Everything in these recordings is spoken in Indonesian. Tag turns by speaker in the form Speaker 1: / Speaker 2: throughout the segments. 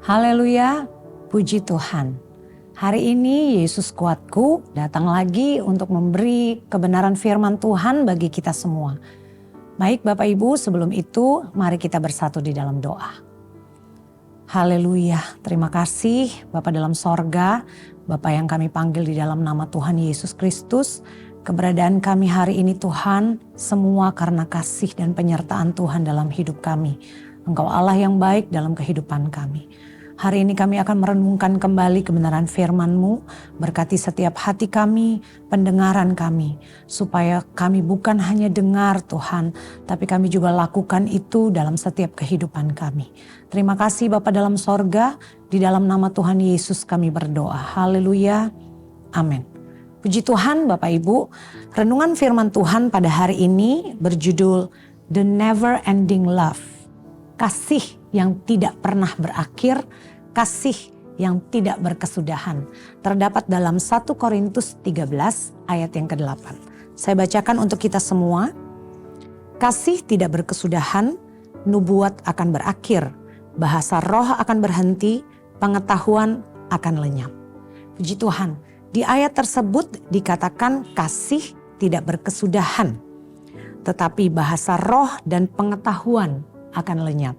Speaker 1: Haleluya, puji Tuhan. Hari ini Yesus kuatku datang lagi untuk memberi kebenaran firman Tuhan bagi kita semua. Baik Bapak Ibu, sebelum itu mari kita bersatu di dalam doa. Haleluya, terima kasih Bapa dalam sorga, Bapa yang kami panggil di dalam nama Tuhan Yesus Kristus. Keberadaan kami hari ini Tuhan, semua karena kasih dan penyertaan Tuhan dalam hidup kami. Engkau Allah yang baik dalam kehidupan kami. Hari ini kami akan merenungkan kembali kebenaran firman-Mu, berkati setiap hati kami, pendengaran kami, supaya kami bukan hanya dengar Tuhan, tapi kami juga lakukan itu dalam setiap kehidupan kami. Terima kasih Bapa dalam sorga, di dalam nama Tuhan Yesus kami berdoa. Haleluya, amin. Puji Tuhan Bapak Ibu, renungan firman Tuhan pada hari ini berjudul The Never Ending Love. Kasih yang tidak pernah berakhir, kasih yang tidak berkesudahan. Terdapat dalam 1 Korintus 13 ayat yang ke-8. Saya bacakan untuk kita semua. Kasih tidak berkesudahan, nubuat akan berakhir, bahasa roh akan berhenti, pengetahuan akan lenyap. Puji Tuhan, di ayat tersebut dikatakan kasih tidak berkesudahan, tetapi bahasa roh dan pengetahuan akan lenyap.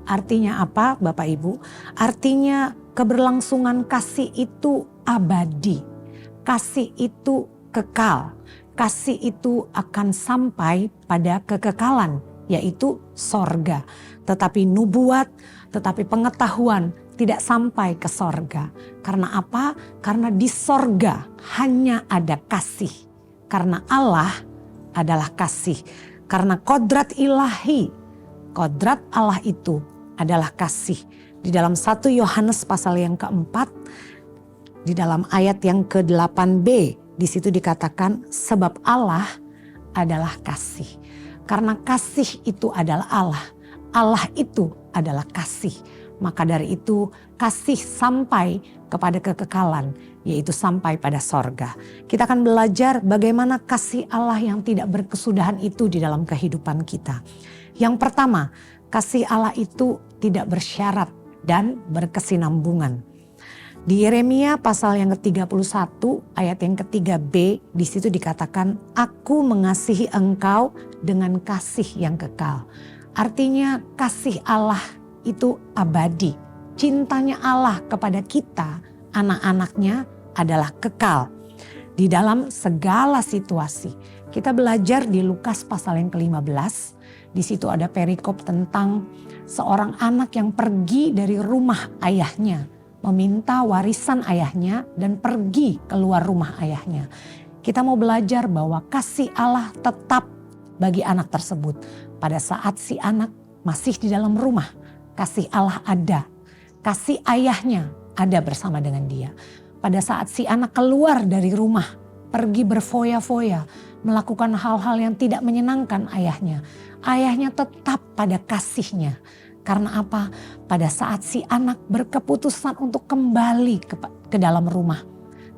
Speaker 1: Artinya apa Bapak Ibu? Artinya keberlangsungan kasih itu abadi. Kasih itu kekal. Kasih itu akan sampai pada kekekalan, yaitu sorga. Tetapi nubuat, tetapi pengetahuan tidak sampai ke sorga. Karena apa? Karena di sorga hanya ada kasih. Karena Allah adalah kasih. Karena kodrat ilahi, kodrat Allah itu adalah kasih. Di dalam 1 Yohanes pasal yang keempat, di dalam ayat yang ke-8b, di situ dikatakan sebab Allah adalah kasih. Karena kasih itu adalah Allah. Allah itu adalah kasih. Maka dari itu kasih sampai kepada kekekalan, yaitu sampai pada sorga. Kita akan belajar bagaimana kasih Allah yang tidak berkesudahan itu di dalam kehidupan kita. Yang pertama, kasih Allah itu tidak bersyarat dan berkesinambungan. Di Yeremia pasal yang ke-31 ayat yang ke-3b, di situ dikatakan aku mengasihi engkau dengan kasih yang kekal. Artinya kasih Allah itu abadi. Cintanya Allah kepada kita, anak-anaknya adalah kekal. Di dalam segala situasi. Kita belajar di Lukas pasal yang ke-15. Di situ ada perikop tentang seorang anak yang pergi dari rumah ayahnya, meminta warisan ayahnya dan pergi keluar rumah ayahnya. Kita mau belajar bahwa kasih Allah tetap bagi anak tersebut. Pada saat si anak masih di dalam rumah, kasih Allah ada. Kasih ayahnya ada bersama dengan dia. Pada saat si anak keluar dari rumah, pergi berfoya-foya, melakukan hal-hal yang tidak menyenangkan ayahnya. Ayahnya tetap pada kasihnya. Karena apa? Pada saat si anak berkeputusan untuk kembali ke dalam rumah,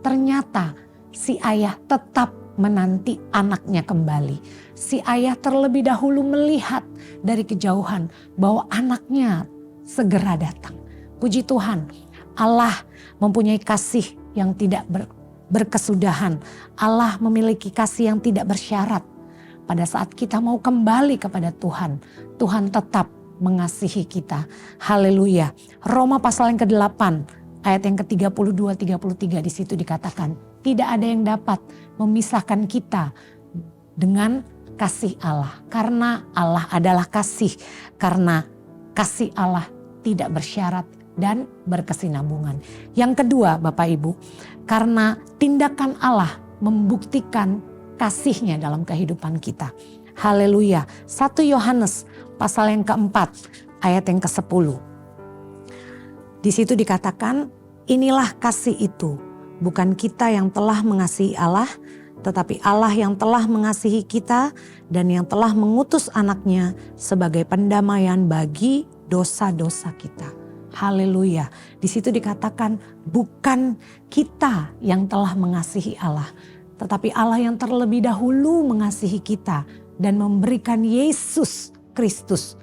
Speaker 1: ternyata si ayah tetap menanti anaknya kembali. Si ayah terlebih dahulu melihat dari kejauhan bahwa anaknya segera datang. Puji Tuhan, Allah mempunyai kasih yang tidak berkesudahan. Allah memiliki kasih yang tidak bersyarat. Pada saat kita mau kembali kepada Tuhan, Tuhan tetap mengasihi kita. Haleluya. Roma pasal yang ke-8 ayat yang ke-32-33 di situ dikatakan, tidak ada yang dapat memisahkan kita dengan kasih Allah. Karena Allah adalah kasih. Karena kasih Allah tidak bersyarat dan berkesinambungan. Yang kedua Bapak Ibu, karena tindakan Allah membuktikan kasihnya dalam kehidupan kita. Haleluya. 1 Yohanes pasal yang keempat ayat yang ke-10. Di situ dikatakan, inilah kasih itu, bukan kita yang telah mengasihi Allah, tetapi Allah yang telah mengasihi kita dan yang telah mengutus anaknya sebagai pendamaian bagi dosa-dosa kita. Haleluya. Di situ dikatakan bukan kita yang telah mengasihi Allah, tetapi Allah yang terlebih dahulu mengasihi kita dan memberikan Yesus Kristus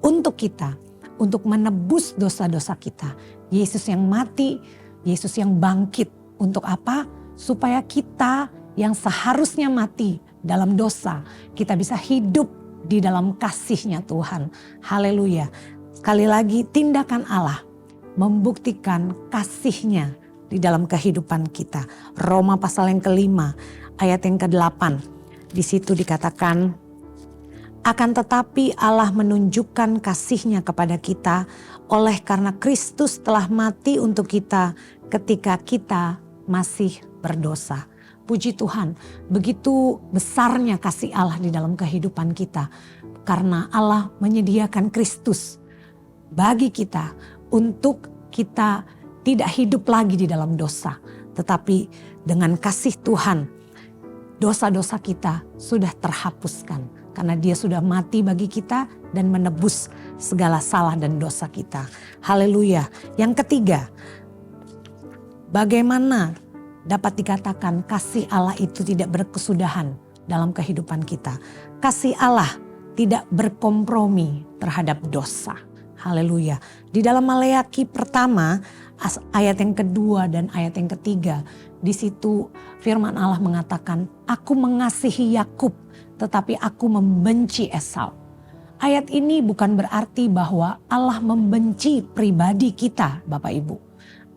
Speaker 1: untuk kita. untuk menebus dosa-dosa kita. Yesus yang mati, Yesus yang bangkit. Untuk apa? Supaya kita yang seharusnya mati dalam dosa, kita bisa hidup di dalam kasih-Nya Tuhan. Haleluya. Sekali lagi, tindakan Allah membuktikan kasih-Nya di dalam kehidupan kita. Roma pasal yang ke-5 ayat yang ke-8. Di situ dikatakan, akan tetapi Allah menunjukkan kasih-Nya kepada kita oleh karena Kristus telah mati untuk kita ketika kita masih berdosa. Puji Tuhan, begitu besarnya kasih Allah di dalam kehidupan kita. Karena Allah menyediakan Kristus bagi kita untuk kita tidak hidup lagi di dalam dosa. Tetapi dengan kasih Tuhan, dosa-dosa kita sudah terhapuskan. Karena Dia sudah mati bagi kita dan menebus segala salah dan dosa kita. Haleluya. Yang ketiga, bagaimana dapat dikatakan kasih Allah itu tidak berkesudahan dalam kehidupan kita. Kasih Allah tidak berkompromi terhadap dosa. Haleluya. Di dalam Maleakhi pertama ayat yang kedua dan ayat yang ketiga. Di situ firman Allah mengatakan, aku mengasihi Yakub tetapi aku membenci Esau. Ayat ini bukan berarti bahwa Allah membenci pribadi kita, Bapak Ibu.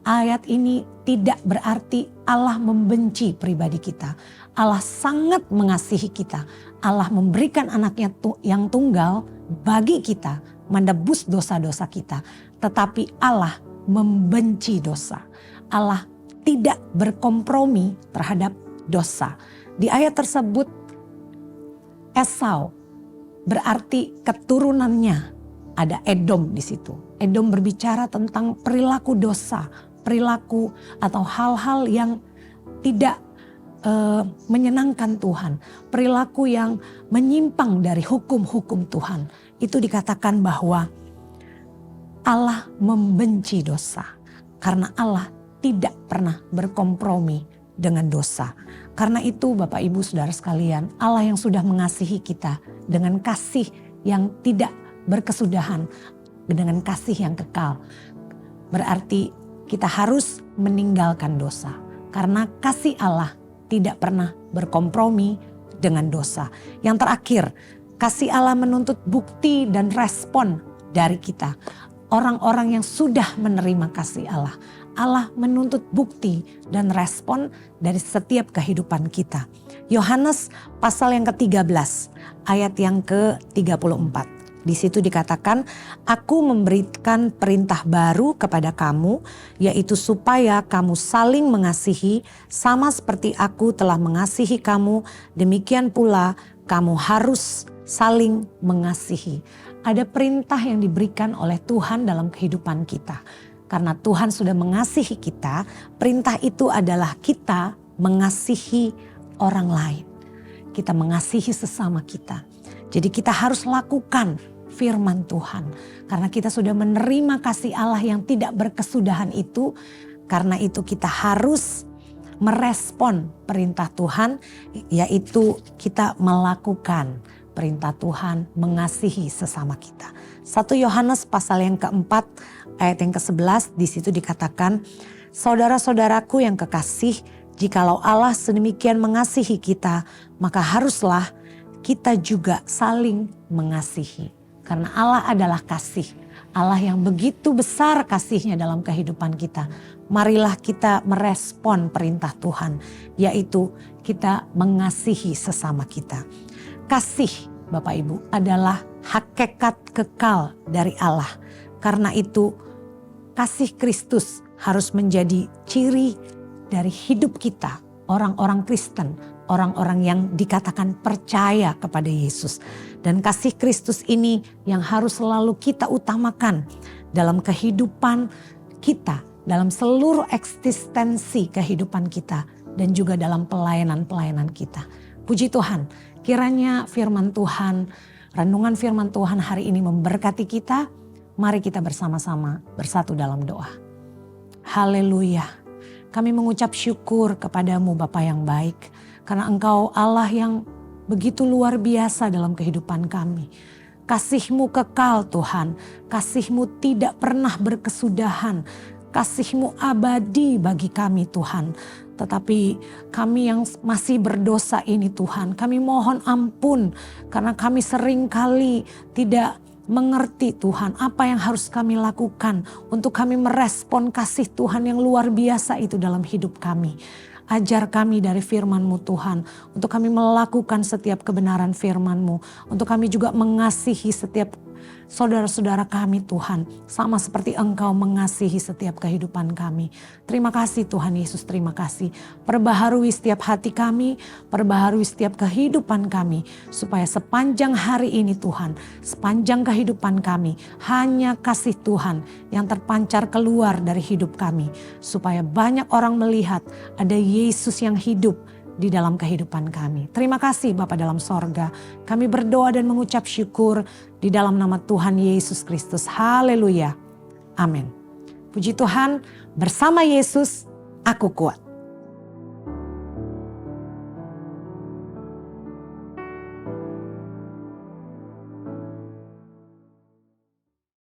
Speaker 1: Ayat ini tidak berarti Allah membenci pribadi kita. Allah sangat mengasihi kita. Allah memberikan anaknya yang tunggal bagi kita, menebus dosa-dosa kita. Tetapi Allah membenci dosa. Allah tidak berkompromi terhadap dosa. Di ayat tersebut, Esau berarti keturunannya, ada Edom di situ. Edom berbicara tentang perilaku dosa, perilaku atau hal-hal yang tidak menyenangkan Tuhan, perilaku yang menyimpang dari hukum-hukum Tuhan. Itu dikatakan bahwa Allah membenci dosa karena Allah tidak pernah berkompromi dengan dosa. Karena itu Bapak Ibu Saudara sekalian, Allah yang sudah mengasihi kita dengan kasih yang tidak berkesudahan, dengan kasih yang kekal, berarti kita harus meninggalkan dosa. Karena kasih Allah tidak pernah berkompromi dengan dosa. Yang terakhir, kasih Allah menuntut bukti dan respon dari kita. Orang-orang yang sudah menerima kasih Allah. Allah menuntut bukti dan respon dari setiap kehidupan kita. Yohanes pasal yang ke-13 ayat yang ke-34. Di situ dikatakan, aku memberikan perintah baru kepada kamu, yaitu supaya kamu saling mengasihi sama seperti aku telah mengasihi kamu, demikian pula kamu harus saling mengasihi. Ada perintah yang diberikan oleh Tuhan dalam kehidupan kita. Karena Tuhan sudah mengasihi kita, perintah itu adalah kita mengasihi orang lain. Kita mengasihi sesama kita. Jadi kita harus lakukan firman Tuhan. Karena kita sudah menerima kasih Allah yang tidak berkesudahan itu. Karena itu kita harus merespon perintah Tuhan, yaitu kita melakukan perintah Tuhan mengasihi sesama kita. 1 Yohanes pasal yang keempat ayat yang ke-11 di situ dikatakan, saudara-saudaraku yang kekasih, jikalau Allah sedemikian mengasihi kita, maka haruslah kita juga saling mengasihi. Karena Allah adalah kasih. Allah yang begitu besar kasih-Nya dalam kehidupan kita. Marilah kita merespon perintah Tuhan, yaitu kita mengasihi sesama kita. Kasih, Bapak Ibu, adalah hakikat kekal dari Allah. Karena itu kasih Kristus harus menjadi ciri dari hidup kita, orang-orang Kristen, orang-orang yang dikatakan percaya kepada Yesus. Dan kasih Kristus ini yang harus selalu kita utamakan dalam kehidupan kita, dalam seluruh eksistensi kehidupan kita, dan juga dalam pelayanan-pelayanan kita. Puji Tuhan, kiranya firman Tuhan, renungan firman Tuhan hari ini memberkati kita. Mari kita bersama-sama bersatu dalam doa. Haleluya. Kami mengucap syukur kepadamu Bapa yang baik. Karena Engkau Allah yang begitu luar biasa dalam kehidupan kami. Kasih-Mu kekal Tuhan, kasih-Mu tidak pernah berkesudahan, kasih-Mu abadi bagi kami Tuhan. Tetapi kami yang masih berdosa ini Tuhan, kami mohon ampun karena kami seringkali tidak mengerti Tuhan apa yang harus kami lakukan untuk kami merespon kasih Tuhan yang luar biasa itu dalam hidup kami. Ajar kami dari firman-Mu Tuhan, untuk kami melakukan setiap kebenaran firman-Mu, untuk kami juga mengasihi setiap saudara-saudara kami Tuhan, sama seperti Engkau mengasihi setiap kehidupan kami. Terima kasih Tuhan Yesus, terima kasih. Perbaharui setiap hati kami, perbaharui setiap kehidupan kami, supaya sepanjang hari ini Tuhan, sepanjang kehidupan kami, hanya kasih Tuhan yang terpancar keluar dari hidup kami. Supaya banyak orang melihat ada Yesus yang hidup di dalam kehidupan kami. Terima kasih Bapa dalam sorga. Kami berdoa dan mengucap syukur di dalam nama Tuhan Yesus Kristus. Haleluya. Amin. Puji Tuhan, bersama Yesus aku kuat.